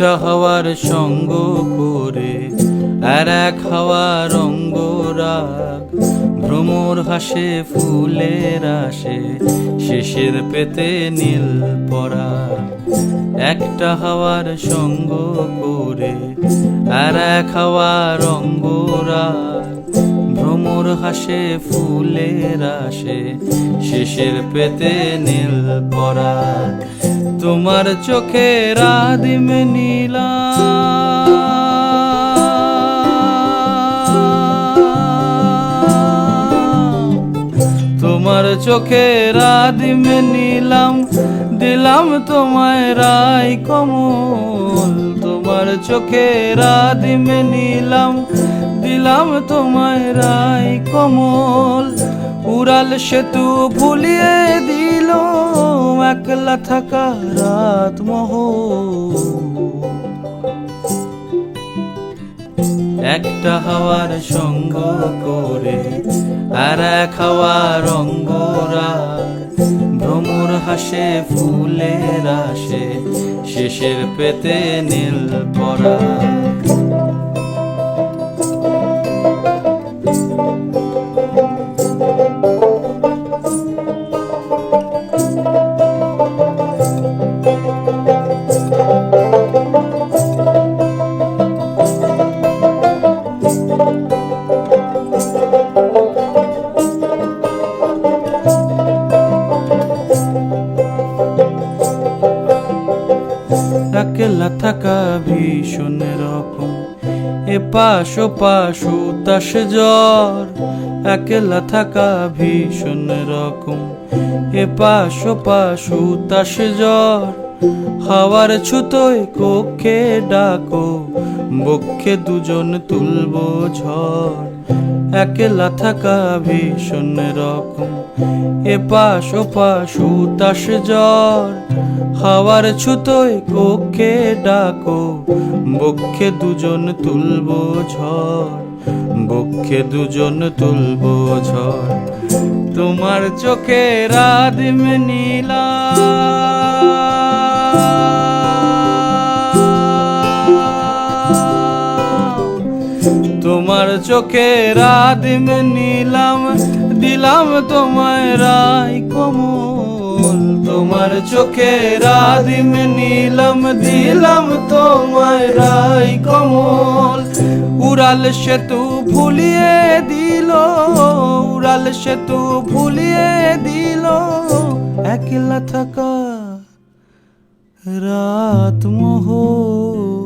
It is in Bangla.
একটা হাওয়ার সঙ্গ করে আর এক হাওয়ার অঙ্গরাগ, ভ্রমর হাসে ফুলের আসে শেষের পেতে নীল পরাগ। একটা হাওয়ার সঙ্গ করে আর এক হাওয়ার অঙ্গরাগ, ভ্রমর হাসে ফুলের আসে শেষের পেতে নীল পরাগ। তোমার চোখের আদিম নীলা, তোমার চোখের আদিম নীলাম, দিলাম তোমায় রাই কমল। তোমার চোখের আদিম নীলাম, দিলাম তোমায় রাই কমল। উড়াল সেতু ভুলিয়ে দিল একলা থাকা রাত মহল। একটা হাওয়ার সঙ্গ করে আর এক হাওয়ার অঙ্গরাগ, ভ্রমর হাসে ফুলের আসে শেষের পেতে নীল পরাগ। একলা থাকা ভীষণ রকম, এপাশ ওপাশ উতাস জ্বর। একলা থাকা ভীষণ রকম, এপাশ ওপাশ উতাস জ্বর। হাওয়ার ছুতোয় কক্ষে ডাকো, বক্ষে দুজন তুলবো ঝড়। একলা থাকা ভীষণ রকম, এপাশ ওপাশ উতাস জ্বর। হাওয়ার ছুতোয় কক্ষে ডাকো, বক্ষে দুজন তুলবো ঝড়। বক্ষে দুজন তুলবো ঝড়। তোমার চোখের আদিম নীলা, তোমার চোখের আদিম নীলাম, দিলাম তোমায় রাই কমল। তোমার চোখের আদিম নীলাম, দিলাম তোমায় রাই কমল। উড়াল সেতু ভুলিয়ে দিল, উড়াল সেতু ভুলিয়ে দিল একলা থাকা রাত মহল।